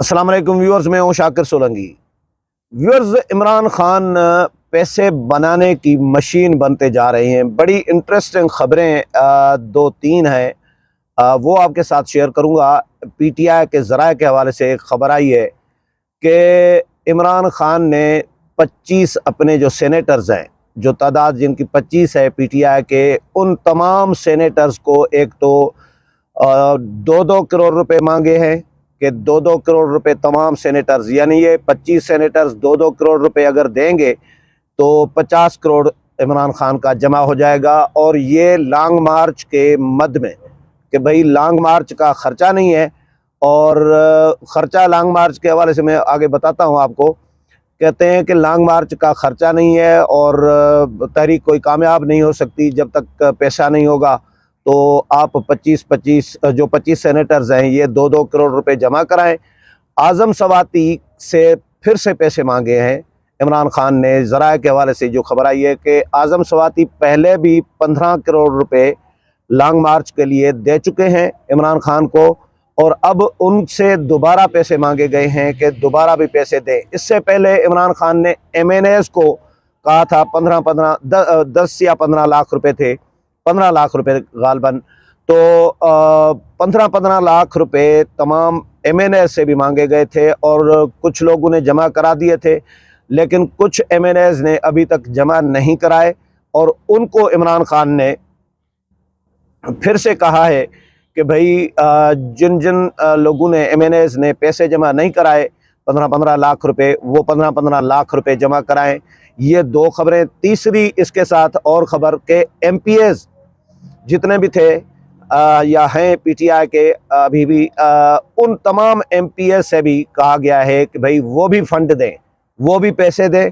अस्सलाम वालेकुम व्यूअर्स, मैं हूँ शाकिर सोलंकी। व्यूअर्स, इमरान खान पैसे बनाने की मशीन बनते जा रही हैं। बड़ी इंटरेस्टिंग खबरें दो तीन हैं, वो आपके साथ शेयर करूँगा। पीटीआई के ज़राए के हवाले से एक ख़बर आई है कि इमरान खान ने 25 अपने जो सेनेटर्स हैं, जो तादाद जिनकी 25 है पीटीआई के, उन तमाम सेनेटर्स को एक तो 2-2 करोड़ रुपए मांगे हैं कि 2-2 करोड़ रुपए तमाम सेनेटर्स, यानी ये 25 सेनेटर्स 2-2 करोड़ रुपए अगर देंगे तो 50 करोड़ इमरान खान का जमा हो जाएगा। और ये लॉन्ग मार्च के मद में, कि भाई लॉन्ग मार्च का ख़र्चा नहीं है, और ख़र्चा लॉन्ग मार्च के हवाले से मैं आगे बताता हूँ आपको। कहते हैं कि लॉन्ग मार्च का ख़र्चा नहीं है और तहरीक कोई कामयाब नहीं हो सकती जब तक पैसा नहीं होगा। तो आप 25 जो 25 सेनेटर्स हैं, ये 2-2 करोड़ रुपए जमा कराएं। आज़म सवाती से फिर से पैसे मांगे हैं इमरान खान ने। ज़राए के हवाले से जो खबर आई है कि आज़म सवाती पहले भी 15 करोड़ रुपए लॉन्ग मार्च के लिए दे चुके हैं इमरान खान को, और अब उनसे दोबारा पैसे मांगे गए हैं कि दोबारा भी पैसे दें। इससे पहले इमरान खान ने MNAs को कहा था 10 या 15 लाख रुपए थे, 15 लाख रुपए गालबन। तो 15 लाख रुपए तमाम MNAs से भी मांगे गए थे और कुछ लोगों ने जमा करा दिए थे, लेकिन कुछ MNAs ने अभी तक जमा नहीं कराए। और उनको इमरान खान ने फिर से कहा है कि भाई जिन जिन लोगों ने MNAs ने पैसे जमा नहीं कराए 15-15 लाख रुपए, वो 15-15 लाख रुपए जमा कराएं। ये दो खबरें। तीसरी इसके साथ और ख़बर के MPs जितने भी थे या हैं पीटीआई के अभी भी, उन तमाम MPs से भी कहा गया है कि भाई वो भी फंड दें, वो भी पैसे दें,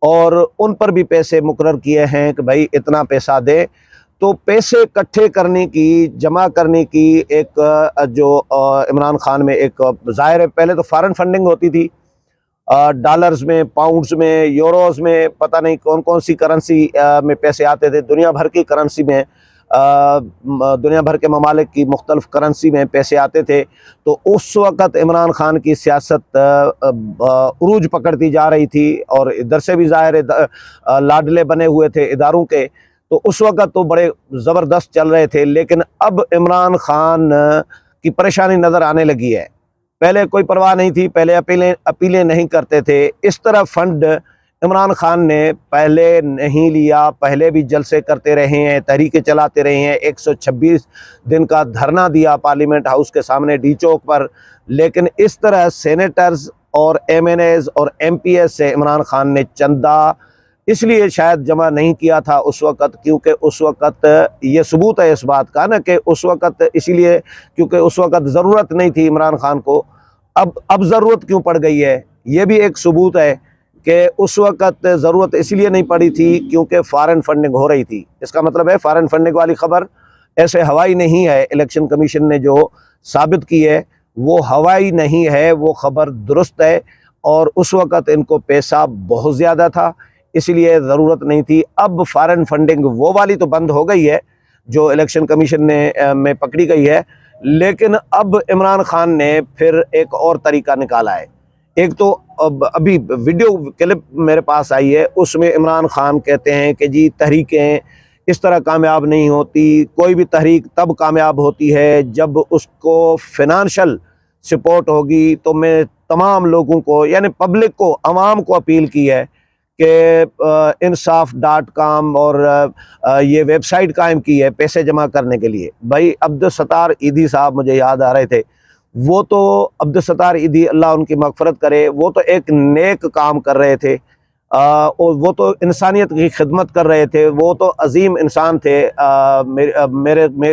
और उन पर भी पैसे मुकर्रर किए हैं कि भाई इतना पैसा दें। तो पैसे इकट्ठे करने की, जमा करने की एक जो इमरान खान में एक ज़ाहिर है, पहले तो फॉरेन फंडिंग होती थी, डॉलर्स में, पाउंड्स में, यूरोज़ में, पता नहीं कौन कौन सी करेंसी में पैसे आते थे। दुनिया भर की करेंसी में, दुनिया भर के ममालिक की मुख्तलिफ करेंसी में पैसे आते थे। तो उस वक़्त इमरान खान की सियासत उरूज पकड़ती जा रही थी, और इधर से भी ज़ाहिर है लाडले बने हुए थे इदारों के। तो उस वक़्त तो बड़े ज़बरदस्त चल रहे थे, लेकिन अब इमरान खान की परेशानी नज़र आने लगी है। पहले कोई परवाह नहीं थी, पहले अपीलें नहीं करते थे। इस तरह फंड इमरान खान ने पहले नहीं लिया, पहले भी जलसे करते रहे हैं, तहरीकें चलाते रहे हैं, 126 दिन का धरना दिया पार्लियामेंट हाउस के सामने डी चौक पर। लेकिन इस तरह सेनेटर्स और MNAs और MPs से इमरान खान ने चंदा इसलिए शायद जमा नहीं किया था उस वक़्त, क्योंकि उस वक़्त ये सबूत है इस बात का ना कि उस वक़्त इसलिए क्योंकि उस वक़्त ज़रूरत नहीं थी इमरान खान को। अब ज़रूरत क्यों पड़ गई है, ये भी एक सबूत है कि उस वक़्त ज़रूरत इसलिए नहीं पड़ी थी क्योंकि फ़ॉरेन फंडिंग हो रही थी। इसका मतलब है फ़ॉरेन फंडिंग वाली ख़बर ऐसे हवाई नहीं है। इलेक्शन कमीशन ने जो साबित की है वो हवाई नहीं है, वो ख़बर दुरुस्त है। और उस वक़्त इनको पैसा बहुत ज़्यादा था, इसलिए ज़रूरत नहीं थी। अब फ़ॉरेन फंडिंग वो वाली तो बंद हो गई है जो इलेक्शन कमीशन ने में पकड़ी गई है, लेकिन अब इमरान खान ने फिर एक और तरीका निकाला है। एक तो अभी वीडियो क्लिप मेरे पास आई है, उसमें इमरान खान कहते हैं कि जी तहरीकें इस तरह कामयाब नहीं होती, कोई भी तहरीक तब कामयाब होती है जब उसको फिनंशियल सपोर्ट होगी। तो मैं तमाम लोगों को, यानी पब्लिक को, आवाम को अपील की है कि इंसाफ.com और ये वेबसाइट कायम की है पैसे जमा करने के लिए। भाई अब्दुल सत्तार ईदी साहब मुझे याद आ रहे थे, वो तो अब्दुल सत्तार ईदी, अल्लाह उनकी मग़फ़िरत करे, वो तो एक नेक काम कर रहे थे, और वो तो इंसानियत की खिदमत कर रहे थे, वो तो अजीम इंसान थे।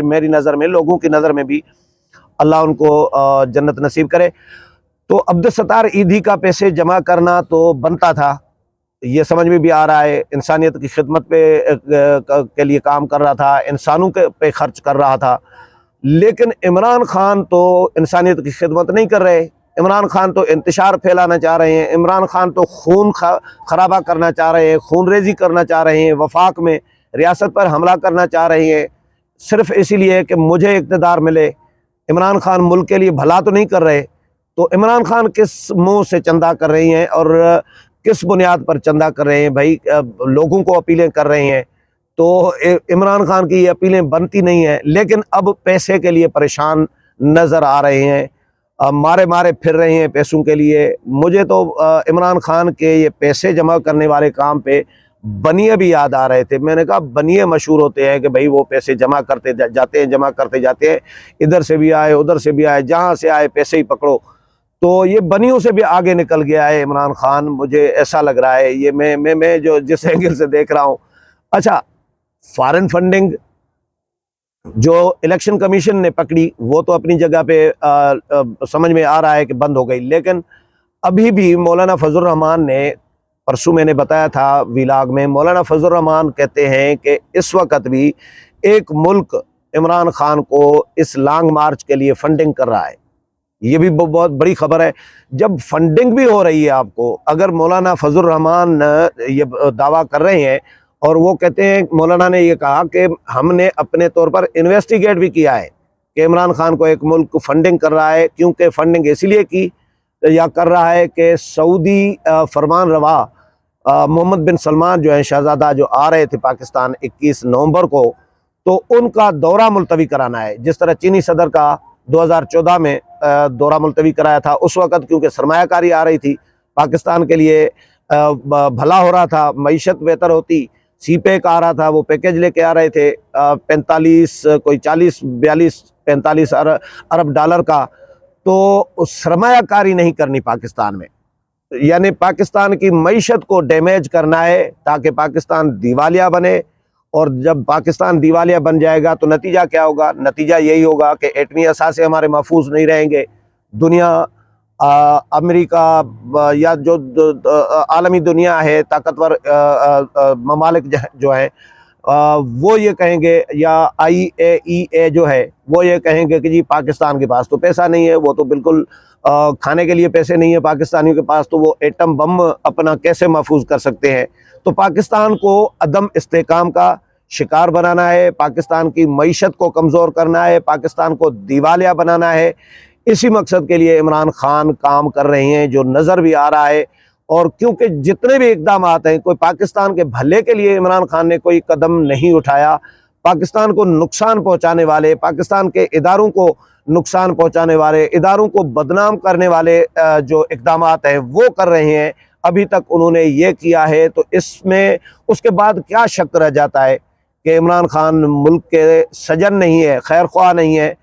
मेरी नज़र में, लोगों की नज़र में भी अल्लाह उनको जन्नत नसीब करे। तो अब्दुल सत्तार ईदी का पैसे जमा करना तो बनता था, ये समझ में भी आ रहा है, इंसानियत की खिदमत के लिए काम कर रहा था, इंसानों के पे खर्च कर रहा था। लेकिन इमरान खान तो इंसानियत की खिदमत नहीं कर रहे। इमरान खान तो इंतशार फैलाना चाह रहे हैं, इमरान खान तो खून खराबा करना चाह रहे हैं, खून रेजी करना चाह रहे हैं, वफाक में रियासत पर हमला करना चाह रहे हैं, सिर्फ इसीलिए कि मुझे इक़्तिदार मिले। इमरान खान मुल्क के लिए भला तो नहीं कर रहे, तो इमरान खान किस मुंह से चंदा कर रही हैं और किस बुनियाद पर चंदा कर रहे हैं भाई? लोगों को अपीलें कर रहे हैं, तो इमरान खान की ये अपीलें बनती नहीं है, लेकिन अब पैसे के लिए परेशान नज़र आ रहे हैं, मारे मारे फिर रहे हैं पैसों के लिए। मुझे तो इमरान खान के ये पैसे जमा करने वाले काम पे बनिए भी याद आ रहे थे। मैंने कहा बनिए मशहूर होते हैं कि भाई वो पैसे जमा करते जाते हैं, जमा करते जाते हैं, इधर से भी आए उधर से भी आए, जहाँ से आए पैसे ही पकड़ो। तो ये बनियों से भी आगे निकल गया है इमरान खान, मुझे ऐसा लग रहा है। ये मैं जो जिस एंगल से देख रहा हूँ। अच्छा, फॉरेन फंडिंग जो इलेक्शन कमीशन ने पकड़ी वो तो अपनी जगह पे समझ में आ रहा है कि बंद हो गई, लेकिन अभी भी मौलाना फजल रहमान ने, परसों मैंने बताया था व्लॉग में, मौलाना फजल रहमान कहते हैं कि इस वक्त भी एक मुल्क इमरान खान को इस लॉन्ग मार्च के लिए फंडिंग कर रहा है। ये भी बहुत बड़ी खबर है। जब फंडिंग भी हो रही है आपको, अगर मौलाना फजल रहमान ये दावा कर रहे हैं और वो कहते हैं, मौलाना ने ये कहा कि हमने अपने तौर पर इन्वेस्टिगेट भी किया है कि इमरान खान को एक मुल्क फंडिंग कर रहा है, क्योंकि फंडिंग इसलिए की या कर रहा है कि सऊदी फरमान रवा मोहम्मद बिन सलमान जो है शहजादा, जो आ रहे थे पाकिस्तान 21 नवंबर को, तो उनका दौरा मुलतवी कराना है। जिस तरह चीनी सदर का 2014 में दौरा मुलतवी कराया था, उस वक़्त क्योंकि सरमायाकारी आ रही थी, पाकिस्तान के लिए भला हो रहा था, मईशत बेहतर होती, सीपेक आ रहा था, वो पैकेज लेके आ रहे थे 45 कोई 40-42-45 अरब डॉलर का। तो सरमायाकारी नहीं करनी पाकिस्तान में, यानी पाकिस्तान की मईशत को डैमेज करना है ताकि पाकिस्तान दिवालिया बने। और जब पाकिस्तान दिवालिया बन जाएगा तो नतीजा क्या होगा? नतीजा यही होगा कि एटमी असासे हमारे महफूज नहीं रहेंगे। दुनिया, अमेरिका या जो आलमी दुनिया है, ताकतवर ममालिक जो है, वो ये कहेंगे, या IAEA जो है वो ये कहेंगे कि जी पाकिस्तान के पास तो पैसा नहीं है, वो तो बिल्कुल खाने के लिए पैसे नहीं है पाकिस्तानियों के पास, तो वो एटम बम अपना कैसे महफूज कर सकते हैं। तो पाकिस्तान को अदम इस्तेहकाम का शिकार बनाना है, पाकिस्तान की मईशत को कमज़ोर करना है, पाकिस्तान को दिवालिया बनाना है। इसी मकसद के लिए इमरान खान काम कर रहे हैं, जो नज़र भी आ रहा है। और क्योंकि जितने भी इकदाम हैं, कोई पाकिस्तान के भले के लिए इमरान खान ने कोई कदम नहीं उठाया। पाकिस्तान को नुकसान पहुंचाने वाले, पाकिस्तान के इदारों को नुकसान पहुंचाने वाले, इदारों को बदनाम करने वाले जो इकदाम हैं वो कर रहे हैं। अभी तक उन्होंने ये किया है, तो इसमें उसके बाद क्या शक रह जाता है कि इमरान खान मुल्क के सजन नहीं है, खैर ख्वाह नहीं है,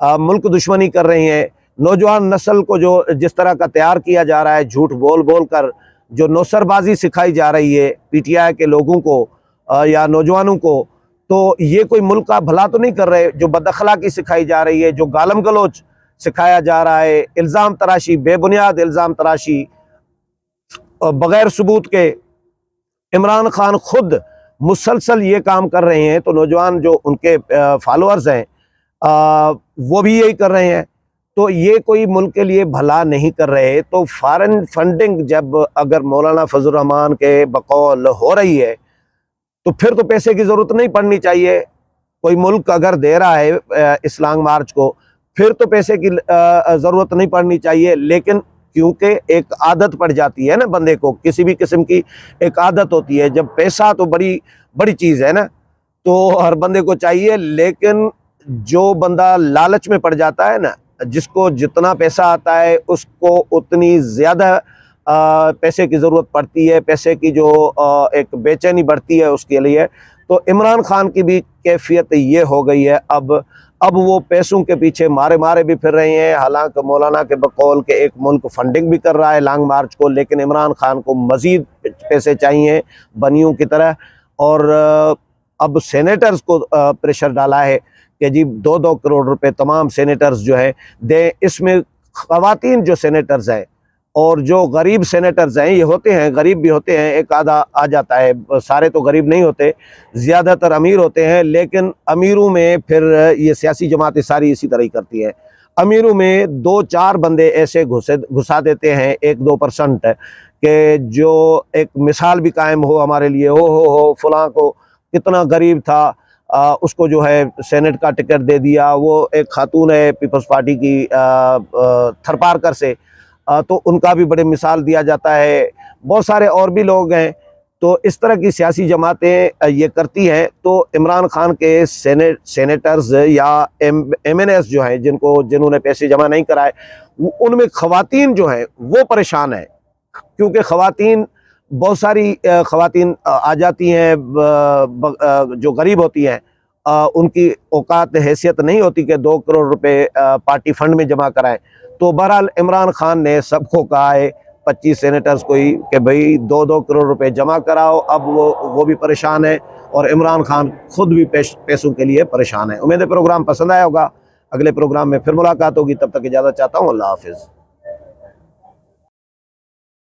मुल्क दुश्मनी कर रही हैं। नौजवान नस्ल को जो जिस तरह का तैयार किया जा रहा है, झूठ बोल बोल कर जो नौसरबाजी सिखाई जा रही है PTI के लोगों को या नौजवानों को, तो ये कोई मुल्क का भला तो नहीं कर रहे। जो बदअखलाकी सिखाई जा रही है, जो गालम गलोच सिखाया जा रहा है, इल्ज़ाम तराशी, बेबुनियाद इल्ज़ाम तराशी, बग़ैर सबूत के, इमरान खान खुद मुसलसल ये काम कर रहे हैं। तो नौजवान जो उनके फॉलोअर्स हैं वो भी यही कर रहे हैं। तो ये कोई मुल्क के लिए भला नहीं कर रहे। तो फॉरेन फंडिंग जब अगर मौलाना फजल रहमान के बकौल हो रही है, तो फिर तो पैसे की ज़रूरत नहीं पड़नी चाहिए। कोई मुल्क अगर दे रहा है इस लॉन्ग मार्च को, फिर तो पैसे की ज़रूरत नहीं पड़नी चाहिए। लेकिन क्योंकि एक आदत पड़ जाती है ना बंदे को, किसी भी किस्म की एक आदत होती है। जब पैसा तो बड़ी बड़ी चीज़ है ना, तो हर बंदे को चाहिए। लेकिन जो बंदा लालच में पड़ जाता है ना, जिसको जितना पैसा आता है उसको उतनी ज़्यादा पैसे की ज़रूरत पड़ती है, पैसे की जो एक बेचैनी बढ़ती है उसके लिए। तो इमरान खान की भी कैफियत ये हो गई है। अब वो पैसों के पीछे मारे मारे भी फिर रहे हैं। हालांकि मौलाना के बकौल के एक मुल्क फंडिंग भी कर रहा है लॉन्ग मार्च को, लेकिन इमरान खान को मज़ीद पैसे चाहिए बनियों की तरह। और अब सेनेटर्स को प्रेशर डाला है कि जी 2-2 करोड़ रुपए तमाम सेनेटर्स जो है दें। इसमें ख़वातीन जो सेनेटर्स हैं और जो गरीब सेनेटर्स हैं, ये होते हैं गरीब भी होते हैं, एक आधा आ जाता है, सारे तो गरीब नहीं होते, ज़्यादातर अमीर होते हैं। लेकिन अमीरों में फिर ये सियासी जमातें सारी इसी तरह ही करती हैं। अमीरों में 2-4 बंदे ऐसे घुसा देते हैं, 1-2% के जो एक मिसाल भी कायम हो हमारे लिए, हो फलां को कितना गरीब था, उसको जो है सेनेट का टिकट दे दिया। वो एक खातून है पीपल्स पार्टी की थरपारकर से, तो उनका भी बड़े मिसाल दिया जाता है। बहुत सारे और भी लोग हैं। तो इस तरह की सियासी जमातें ये करती हैं। तो इमरान खान के सेनेटर्स या MNS जो हैं, जिन्होंने पैसे जमा नहीं कराए, उनमें ख़वातीन जो हैं वो परेशान हैं, क्योंकि ख़वातीन बहुत सारी ख़वातीन आ जाती हैं जो गरीब होती हैं, उनकी औकात हैसियत नहीं होती कि 2 करोड़ रुपए पार्टी फंड में जमा कराएं। तो बहरहाल इमरान खान ने सबको कहा है, 25 सेनेटर्स को ही, कि भाई 2-2 करोड़ रुपए जमा कराओ। अब वो भी परेशान है और इमरान खान खुद भी पैसों के लिए परेशान है। उम्मीद है प्रोग्राम पसंद आया होगा। अगले प्रोग्राम में फिर मुलाकात होगी, तब तक इजाज़त चाहता हूँ। अल्लाह हाफिज़।